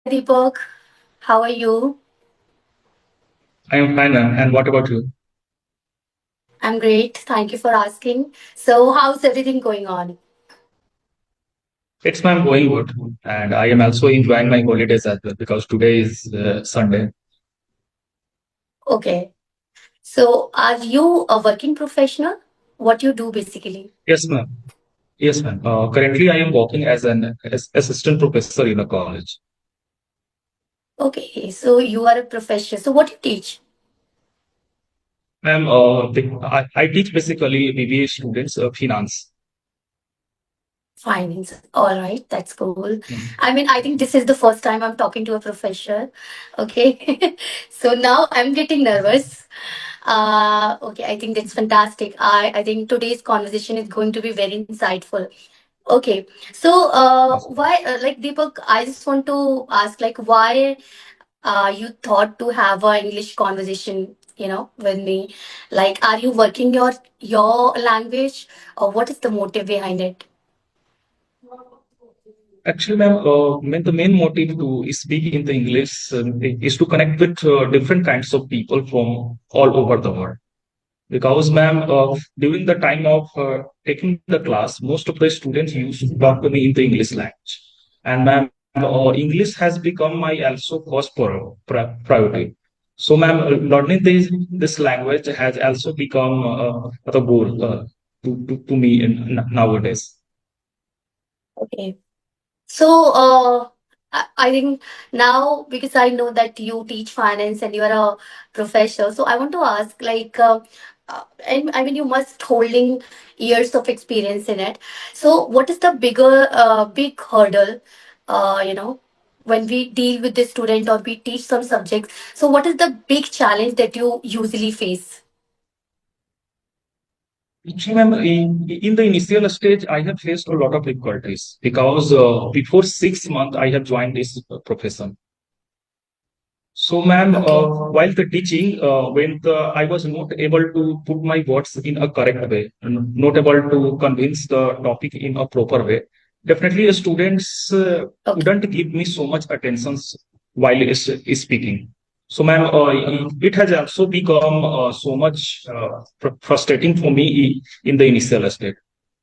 Deepak. How are you? I am fine, ma'am. And what about you? I'm great. Thank you for asking. So, how's everything going on? It's ma'am going good, and I am also enjoying my holidays as well because today is Sunday. Okay. So, are you a working professional? What you do basically? Yes, ma'am. Yes, ma'am. Currently, I am working as an assistant professor in a college. Okay. So, you are a professor. So, what you teach? Ma'am, I teach basically BBA students finance. Finance. All right. That's cool. Mm. I mean, I think this is the first time I'm talking to a professor. Okay. So, now I'm getting nervous. Okay. I think that's fantastic. I think today's conversation is going to be very insightful. Okay. So, Yes. why, like Deepak, I just want to ask, like, why you thought to have a English conversation, with me? Like, are you working your language, or what is the motive behind it? Actually, ma'am, the main motive to speak in the English is to connect with different kinds of people from all over the world. Because, ma'am, during the time of taking the class, most of the students used to talk to me in the English language. And, ma'am, English has become my also first priority. So, ma'am, learning this language has also become the goal to me nowadays. Okay. So, I think now, because I know that you teach finance and you are a professor, so I want to ask, like, and I mean, you must holding years of experience in it. So, what is the big hurdle, when we deal with the student or we teach some subjects? So, what is the big challenge that you usually face? Actually, ma'am, in the initial stage, I have faced a lot of difficulties because before 6 months, I have joined this profession. So, ma'am, Okay. while the teaching, I was not able to put my words in a correct way, not able to convince the topic in a proper way, definitely students Okay. wouldn't give me so much attention while is speaking. So, ma'am, it has also become so much frustrating for me in the initial stage.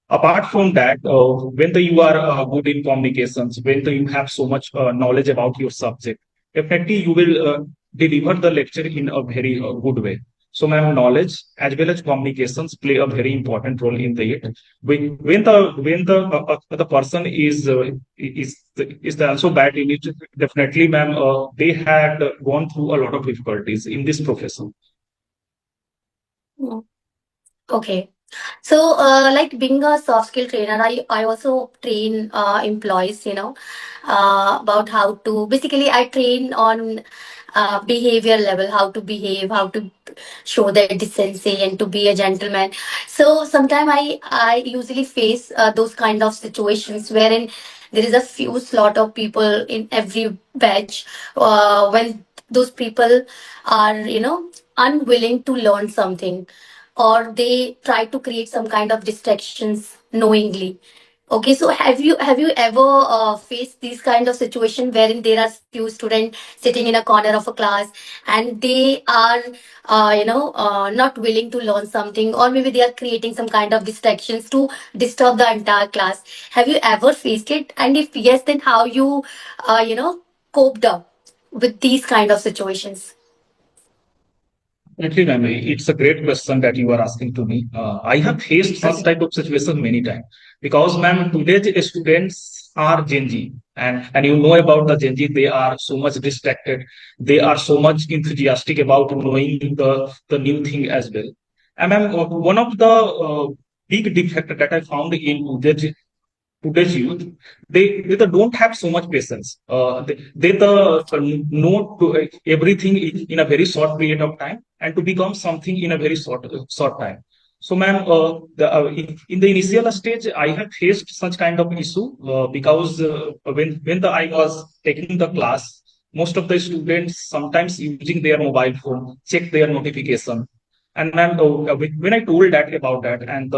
Apart from that, you are good in communications, you have so much knowledge about your subject, definitely you will deliver the lecture in a very good way. So, ma'am, knowledge as well as communications play a very important role in the it. When the person is also bad in it, definitely, ma'am, they had gone through a lot of difficulties in this profession. Mm. Okay. So, like being a soft skill trainer, I also train employees, about how to basically I train on behavior level, how to behave, how to show their decency and to be a gentleman. So sometimes I usually face those kind of situations wherein there is a few slot of people in every batch, when those people are unwilling to learn something, or they try to create some kind of distractions knowingly. Okay, so have you ever faced these kind of situation wherein there are few students sitting in a corner of a class, and they are not willing to learn something, or maybe they are creating some kind of distractions to disturb the entire class? Have you ever faced it? And if yes, then how you coped up with these kind of situations? Definitely, ma'am. It's a great question that you are asking to me. I have faced such Okay. type of situation many times because, ma'am, today's students are Gen Z, and you know about the Gen Z. They are so much distracted. They are so much enthusiastic about knowing the new thing as well. And, ma'am, one of the big defect that I found in today's youth, they don't have so much patience. They know to, everything in a very short period of time and to become something in a very short time. So, ma'am, in the initial stage, I have faced such kind of issue because when I was taking the class, most of the students sometimes using their mobile phone, check their notification. And, ma'am, when I told that about that, and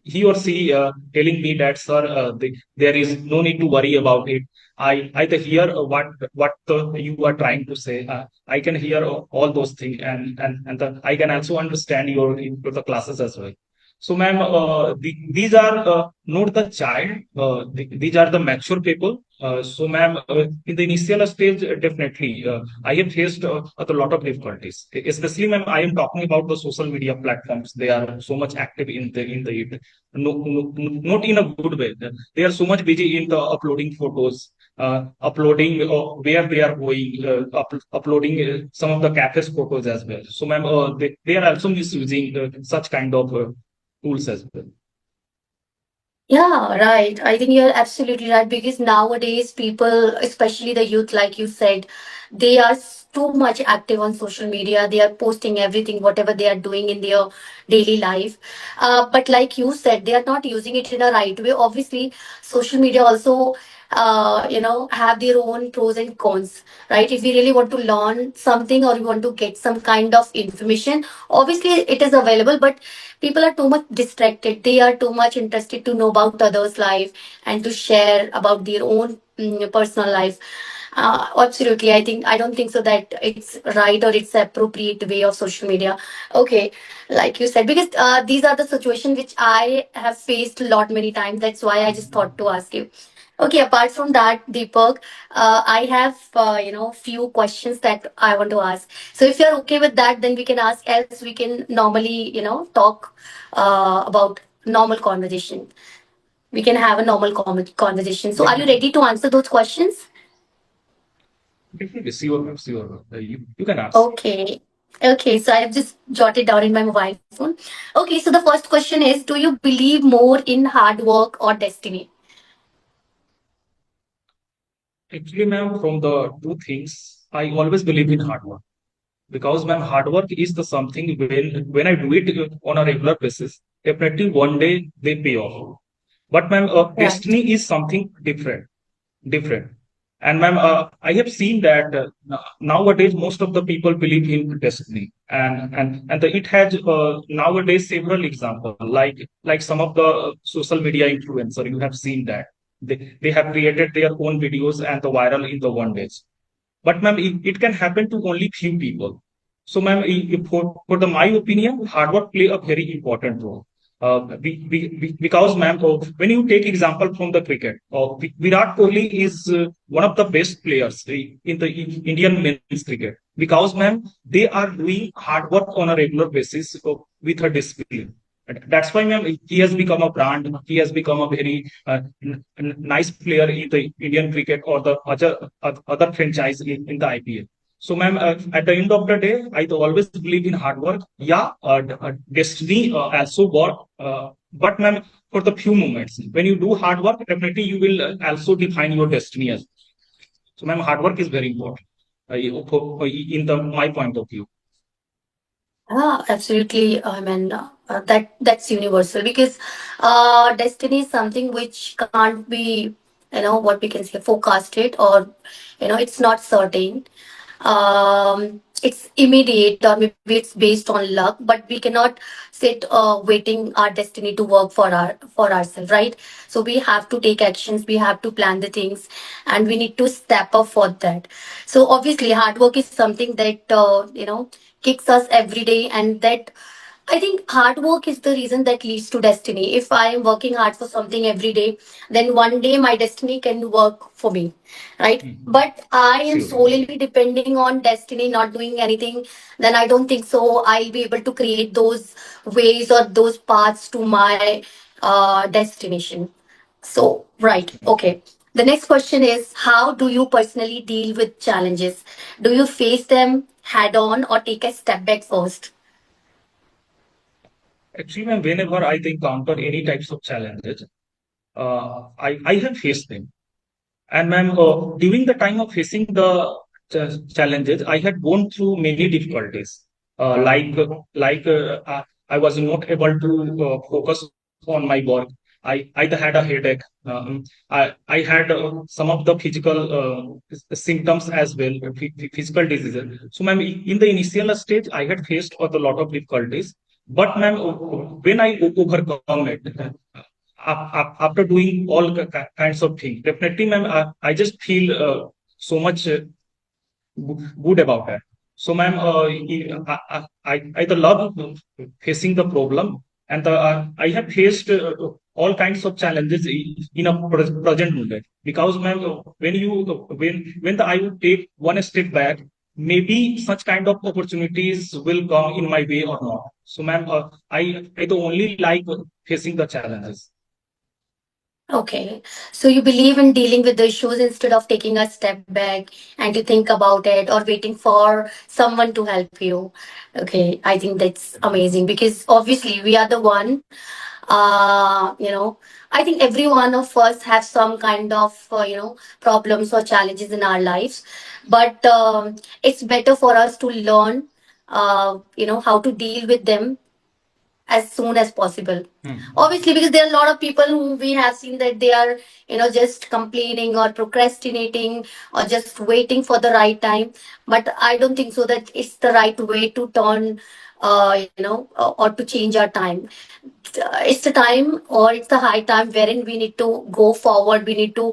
he or she telling me that, sir, there is no need to worry about it. I can hear what you are trying to say. I can hear all those things, and I can also understand the classes as well. So, ma'am, these are not the child. These are the mature people. So, ma'am, in the initial stage, definitely, I have faced a lot of difficulties. Especially, ma'am, I am talking about the social media platforms. They are so much active in the it. No, no, not in a good way. They are so much busy in the uploading photos, uploading where they are going, uploading some of the cafes photos as well. So, ma'am, they are also misusing such kind of tools as well. Yeah, right. I think you're absolutely right because nowadays people, especially the youth, like you said, they are too much active on social media. They are posting everything, whatever they are doing in their daily life. But like you said, they are not using it in a right way. Obviously, social media also, have their own pros and cons, right? If we really want to learn something or we want to get some kind of information, obviously it is available, but people are too much distracted. They are too much interested to know about others life and to share about their own personal life. Absolutely, I don't think so that it's right or it's appropriate way of social media. Okay, like you said, because these are the situation which I have faced a lot many times. That's why I just thought to ask you. Okay, apart from that, Deepak, I have few questions that I want to ask. So if you're okay with that, then we can ask. Else we can normally talk about normal conversation. We can have a normal conversation. So are you Definitely, ready to answer those questions? definitely, sure, ma'am, sure. You can ask. Okay. Okay, so I have just jotted down in my mobile phone. Okay, so the first question is, do you believe more in hard work or destiny? Actually, ma'am, from the two things, I always believe in hard work because, ma'am, hard work is the something when I do it on a regular basis, definitely one day they pay off. But, ma'am, Right. destiny is something different. And, ma'am, I have seen that nowadays most of the people believe in destiny, it has nowadays several examples, like some of the social media influencer. You have seen that they have created their own videos and the viral in the one day. But, ma'am, it can happen to only few people. So, ma'am, for the my opinion, hard work play a very important role. Because, ma'am, when you take example from the cricket, Virat Kohli is one of the best players in the Indian men's cricket. Because, ma'am, they are doing hard work on a regular basis with a discipline. And that's why, ma'am, he has become a brand. He has become a very nice player in the Indian cricket or the other franchise in the IPL. So, ma'am, at the end of the day, I always believe in hard work. Yeah, destiny also work, but, ma'am, for the few moments when you do hard work, definitely you will also define your destiny as. So, ma'am, hard work is very important in the my point of view. Ah, absolutely. I mean, that's universal because destiny is something which can't be, what we can say, forecasted, or it's not certain. It's immediate, or maybe it's based on luck, but we cannot sit waiting our destiny to work for ourselves, right? So we have to take actions, we have to plan the things, and we need to step up for that. So obviously hard work is something that kicks us every day, and that I think hard work is the reason that leads to destiny. If I am working hard for something every day, then one day my destiny can work for me, right? Mhm. But I am Sure. solely depending on destiny, not doing anything, then I don't think so I'll be able to create those ways or those paths to my destination. So, right, okay. The next question is, how do you personally deal with challenges? Do you face them head on or take a step back first? Actually, ma'am, whenever I encounter any types of challenges, I have faced them. And, ma'am, during the time of facing the challenges, I had gone through many difficulties. I was not able to focus on my work. I had a headache. I had some of the physical symptoms as well, physical diseases. So, ma'am, in the initial stage, I had faced a lot of difficulties. But, ma'am, when I overcome it, after doing all kinds of things, definitely, ma'am, I just feel so much good about that. So, ma'am, I the love facing the problem, and I have faced all kinds of challenges in a present moment. Because, ma'am, when I would take one step back, maybe such kind of opportunities will come in my way or not. So, ma'am, I the only like facing the challenges. Okay. So you believe in dealing with the issues instead of taking a step back and to think about it or waiting for someone to help you. Okay. I think that's amazing because obviously we are the one, I think every one of us has some kind of, problems or challenges in our lives. But it's better for us to learn, how to deal with them as soon as possible. Obviously, because there are a lot of people who we have seen that they are, just complaining or procrastinating or just waiting for the right time. But I don't think so that it's the right way to turn, or to change our time. It's the time or it's the high time wherein we need to go forward. We need to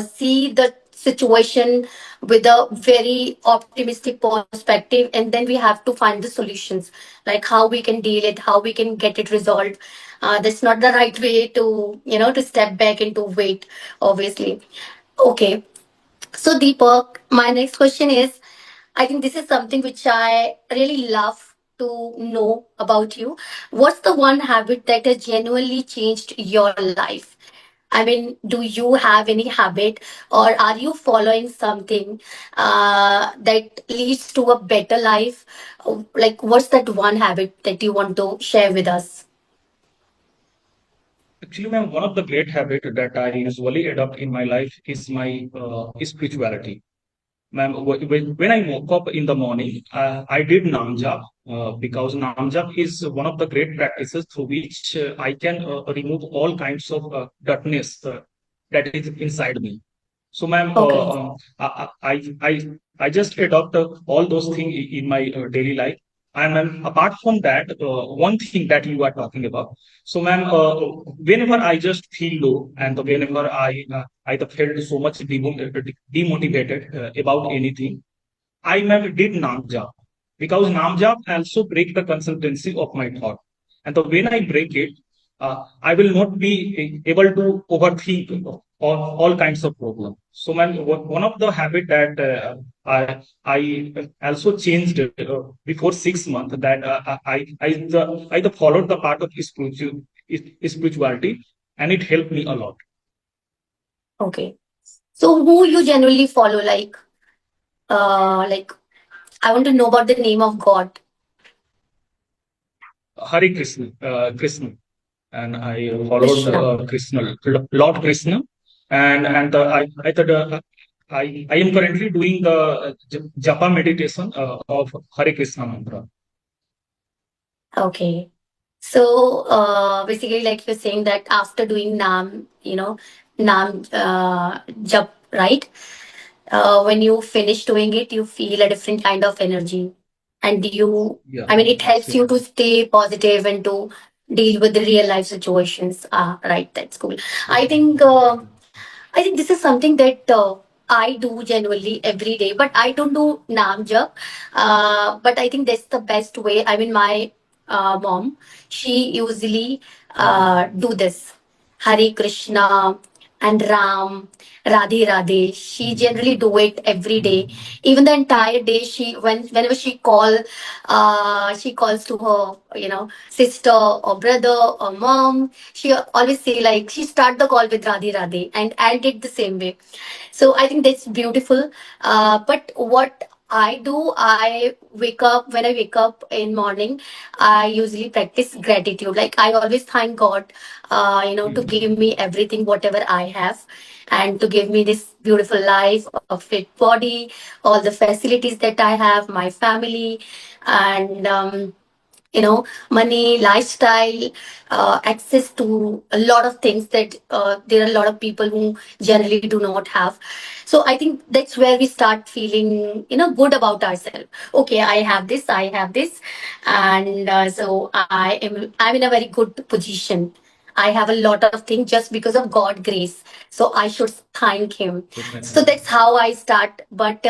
see the situation with a very optimistic perspective, and then we have to find the solutions, like how we can deal it, how we can get it resolved. That's not the right way to, to step back and to wait, obviously. Okay. So, Deepak, my next question is, I think this is something which I really love to know about you. What's the one habit that has genuinely changed your life? I mean, do you have any habit or are you following something that leads to a better life? Like, what's that one habit that you want to share with us? Actually, ma'am, one of the great habits that I usually adopt in my life is my spirituality. Ma'am, when I woke up in the morning, I did Nam Jap because Nam Jap is one of the great practices through which I can remove all kinds of darkness that is inside me. So, ma'am, Okay. I just adopt all those things in my daily life. And ma'am, apart from that, one thing that you are talking about. So, ma'am, whenever I just feel low and whenever I felt so much demotivated about anything, I never did Namjap because Namjap also break the consistency of my thought. And the when I break it, I will not be able to overthink all kinds of problems. So, man, one of the habit that I also changed before 6 months that I followed the part of spirituality, and it helped me a lot. Okay. So, who you generally follow? Like I want to know about the name of God. Hare Krishna, Krishna. And I followed Krishna. Krishna, Lord Krishna, and I thought I am currently doing the japa meditation of Hare Krishna mantra. Okay. So basically, like you're saying that after doing Nam, Nam Jap, right? When you finish doing it, you feel a different kind of energy. And Yeah, I mean, it helps you to absolutely. stay positive and to deal with the real life situations. Ah, right. That's cool. I think. I think this is something that I do genuinely every day, but I don't do Nam Jap. But I think that's the best way. I mean, my mom, she usually do this Hare Krishna and Ram, Radhe Radhe. She generally do it every day. Even the entire day, whenever she calls to her, sister or brother or mom, she always say like she start the call with Radhe Radhe, and I did the same way. So I think that's beautiful. But what I do, when I wake up in morning, I usually practice gratitude. Like I always thank God, to give me everything, whatever I have, and to give me this beautiful life, a fit body, all the facilities that I have, my family, and money, lifestyle, access to a lot of things that there are a lot of people who generally do not have. So I think that's where we start feeling good about ourselves. Okay, I have this, and so I'm in a very good position. I have a lot of things just because of God grace. So I should thank Him. So Definitely. that's how I start. But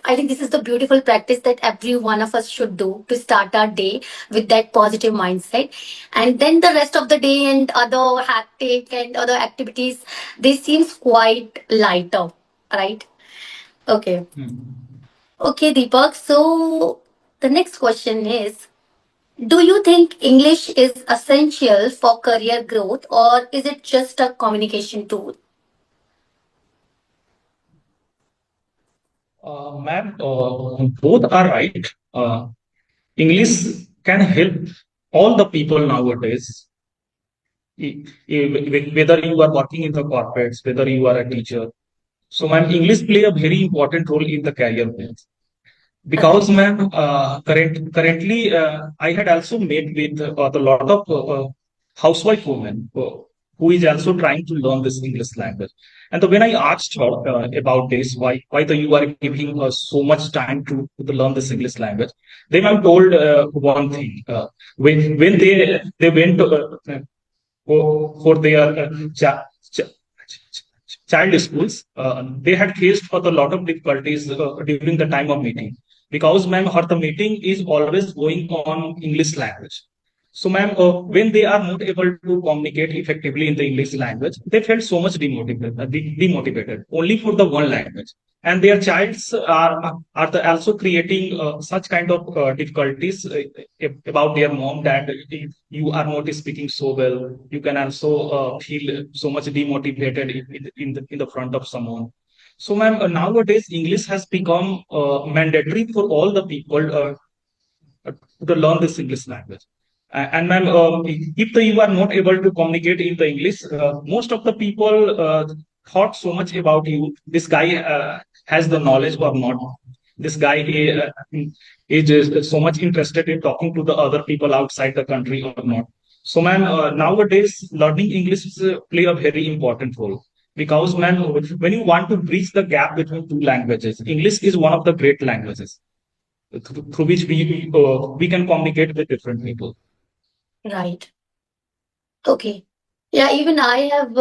I think this is the beautiful practice that every one of us should do to start our day with that positive mindset. And then the rest of the day and other hectic and other activities, they seems quite lighter, right? Okay. Hmm. Okay, Deepak. So the next question is, do you think English is essential for career growth or is it just a communication tool? Ma'am, both are right. English can help all the people nowadays, whether you are working in the corporates, whether you are a teacher. So, ma'am, English play a very important role in the career growth. Because, Right. ma'am, currently, I had also met with a lot of housewife women who is also trying to learn this English language. And when I asked her about this, why you are giving so much time to learn this English language, then I'm told one thing. When they went for their child schools, they had faced a lot of difficulties during the time of meeting because, ma'am, the meeting is always going on English language. So, ma'am, when they are not able to communicate effectively in the English language, they felt so much demotivated only for the one language. And their childs also creating such kind of difficulties about their mom that if you are not speaking so well, you can also feel so much demotivated in the front of someone. So, ma'am, nowadays English has become mandatory for all the people uh, to learn this English language. And ma'am, if you are not able to communicate in the English, most of the people thought so much about you. This guy has the knowledge or not. This guy is so much interested in talking to the other people outside the country or not. So, ma'am, nowadays learning English is, play a very important role. Because, ma'am, when you want to bridge the gap between two languages, English is one of the great languages through which we can communicate with different people. Right. Okay. Yeah, even I have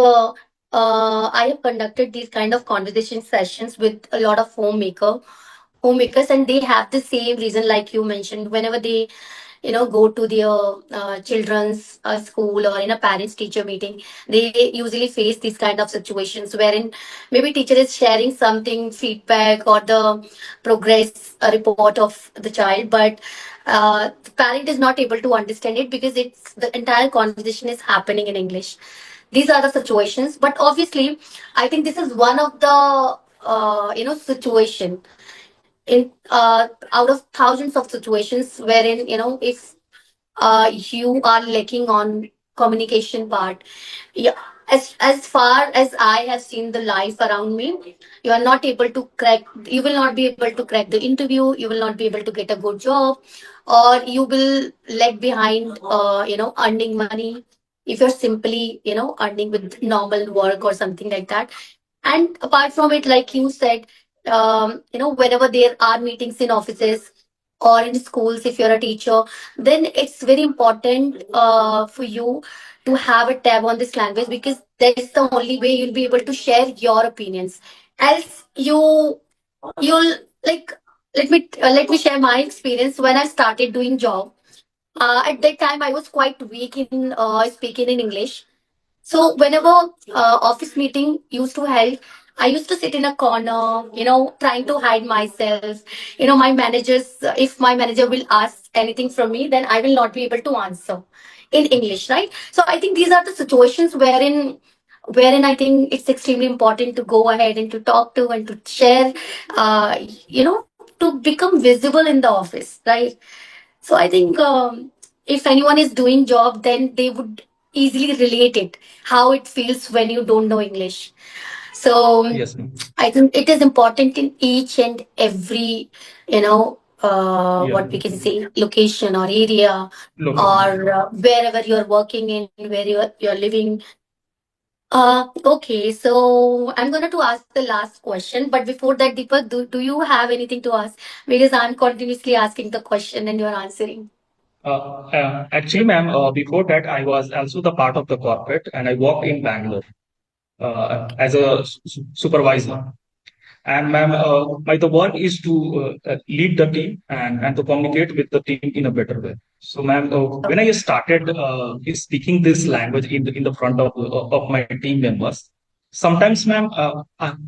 conducted these kind of conversation sessions with a lot of homemakers, and they have the same reason like you mentioned. Whenever they go to their children's school or in a parents teacher meeting, they usually face these kind of situations wherein maybe teacher is sharing something feedback or the progress report of the child, but the parent is not able to understand it because it's the entire conversation is happening in English. These are the situations, but obviously I think this is one of the situation in out of thousands of situations wherein if you are lacking on communication part. Yeah, as far as I have seen the life around me, you are not able to crack, you will not be able to crack the interview, you will not be able to get a good job, or you will lag behind earning money if you're simply earning with normal work or something like that. And apart from it, like you said, whenever there are meetings in offices or in schools, if you're a teacher, then it's very important for you to have a tab on this language because that's the only way you'll be able to share your opinions. Else, you'll like let me share my experience when I started doing job. At that time, I was quite weak in speaking in English, so whenever office meeting used to held, I used to sit in a corner, trying to hide myself. My managers, if my manager will ask anything from me, then I will not be able to answer in English, right? So I think these are the situations wherein I think it's extremely important to go ahead and to talk to and to share, to become visible in the office, right? So I think if anyone is doing job, then they would easily relate it how it feels when you don't know English. So Yes, ma'am. I think it is important in each and every Yeah. what we can say location or area Location. or wherever you're working in, where you're living. Okay, so I'm going to ask the last question, but before that, Deepak, do you have anything to ask? Because I'm continuously asking the question and you're answering. Actually, ma'am, before that, I was also the part of the corporate, and I worked in Bangalore as a supervisor. And ma'am, my the work is to lead the team and to communicate with the team in a better way. So, ma'am, when I started speaking this language in the front of my team members, sometimes, ma'am,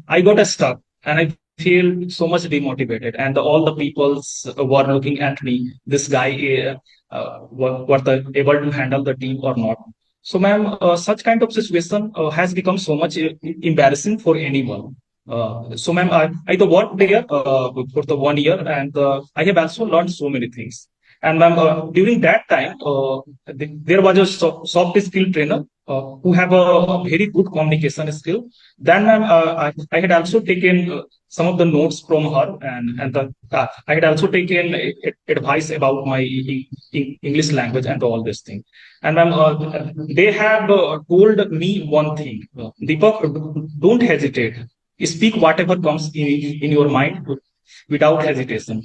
I got stuck and I feel so much demotivated. And all the peoples were looking at me. This guy, were the able to handle the team or not? So, ma'am, such kind of situation has become so much embarrassing for anyone. So, ma'am, I the worked there for the 1 year, and I have also learned so many things. And ma'am, during that time, there was a soft skill trainer who have a very good communication skill. Then, ma'am, I had also taken some of the notes from her, and I had also taken advice about my English language and all this thing. And ma'am, they have told me one thing, Deepak, don't hesitate. Speak whatever comes in your mind without hesitation.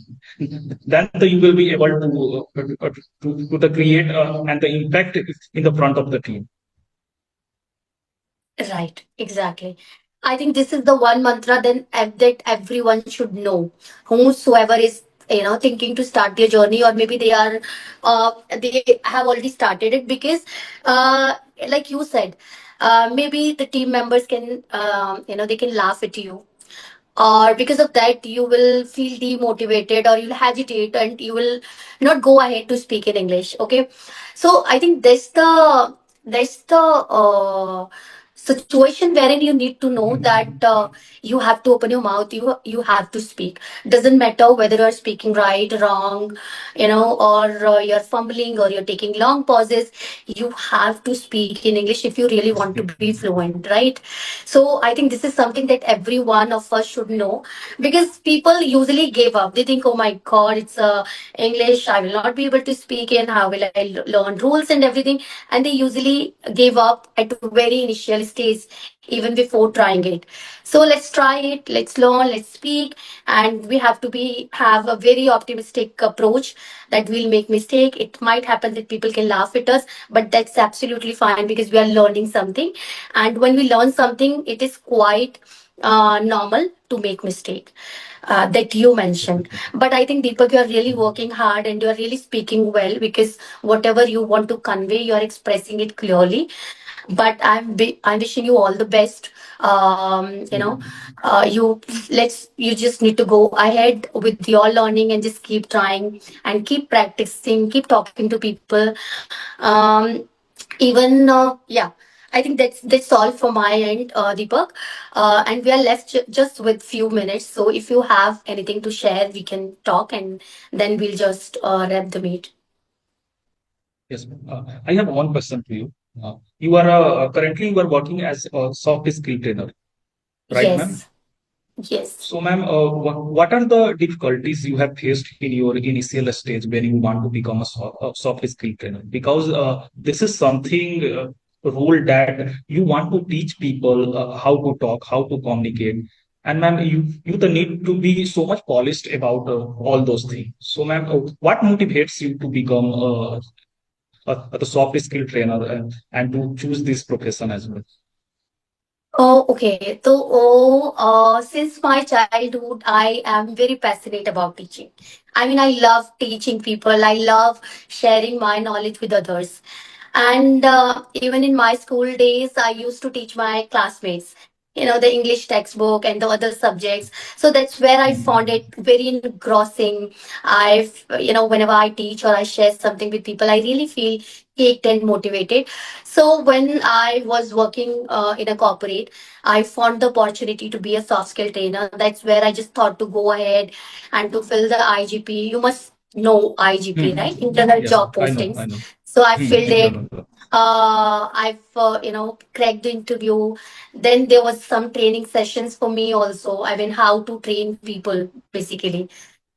Then you will be able to the create and the impact in the front of the team. Right, exactly. I think this is the one mantra then that everyone should know. Whosoever is thinking to start their journey, or maybe they have already started it, because uh like you said, maybe the team members can they can laugh at you, or because of that you will feel demotivated, or you'll hesitate and you will not go ahead to speak in English. Okay, so I think that's the situation wherein you need to know that you have to open your mouth, you have to speak. Doesn't matter whether you're speaking right, wrong, or you're fumbling, or you're taking long pauses. You have to speak in English if you really want to be fluent, right? So I think this is something that every one of us should know, because people usually give up. They think, oh my God, it's English. I will not be able to speak in. How will I learn rules and everything? And they usually give up at very initial stage, even before trying it. So let's try it. Let's learn. Let's speak, and we have to be have a very optimistic approach that we'll make mistake. It might happen that people can laugh at us, but that's absolutely fine because we are learning something. And when we learn something, it is quite normal to make mistake, that you mentioned. But I think, Deepak, you're really working hard and you're really speaking well, because whatever you want to convey, you're expressing it clearly. But I'm wishing you all the best. You you just need to go ahead with your learning and just keep trying and keep practicing, keep talking to people. um, Even yeah, I think that's all for my end, Deepak. And we are left just with few minutes, so if you have anything to share, we can talk, and then we'll just wrap the meet. Yes, ma'am. I have one question to you. You are currently you are working as a soft skill trainer, right, ma'am? Yes, yes. So, ma'am, what are the difficulties you have faced in your initial stage when you want to become a soft skill trainer? Because this is something rule that you want to teach people how to talk, how to communicate, and ma'am, you the need to be so much polished about all those things. So, ma'am, what motivates you to become the soft skill trainer and to choose this profession as well? Oh, okay. So, since my childhood, I am very passionate about teaching. I mean, I love teaching people. I love sharing my knowledge with others. And even in my school days, I used to teach my classmates, the English textbook and the other subjects. So that's where I found it very engrossing. Whenever I teach or I share something with people, I really feel caked and motivated. So when I was working in a corporate, I found the opportunity to be a soft skill trainer. That's where I just thought to go ahead and to fill the IGP. You must know IGP, right? Hmm. Internal Yes, job I know, postings. I know. So I Hmm. filled it. Internal. I've cracked the interview. Then there was some training sessions for me also. I mean, how to train people basically.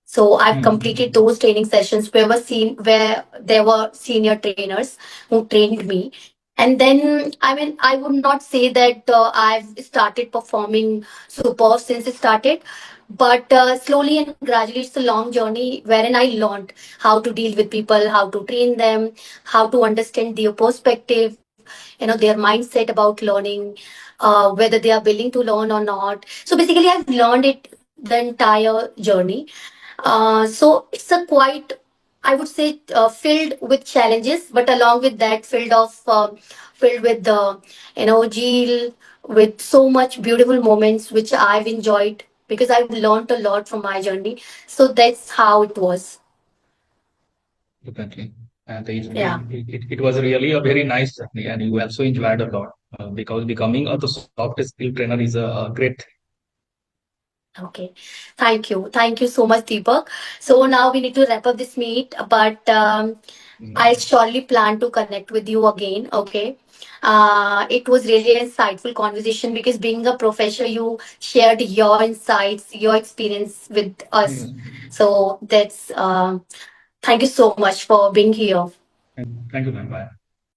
So I've Hmm. completed those training sessions where there were senior trainers who trained me. And then, I mean, I would not say that I've started performing super since it started, But slowly and gradually, it's a long journey wherein I learned how to deal with people, how to train them, how to understand their perspective, their mindset about learning, whether they are willing to learn or not. So basically, I've learned it the entire journey. So it's a quite, I would say, filled with challenges, but along with that, filled with the, zeal, with so much beautiful moments which I've enjoyed because I've learned a lot from my journey. So that's how it was. Definitely. And Yeah. it was really a very nice journey, and you also enjoyed a lot because becoming a the soft skill trainer is a great. Okay. Thank you. Thank you so much, Deepak. So now we need to wrap up this meet, but I Mm, surely plan to connect with you again. Okay. It was really an insightful conversation because being a professor, you shared your insights, your experience with us. mm. So that's thank you so much for being here. Thank you, ma'am. Bye.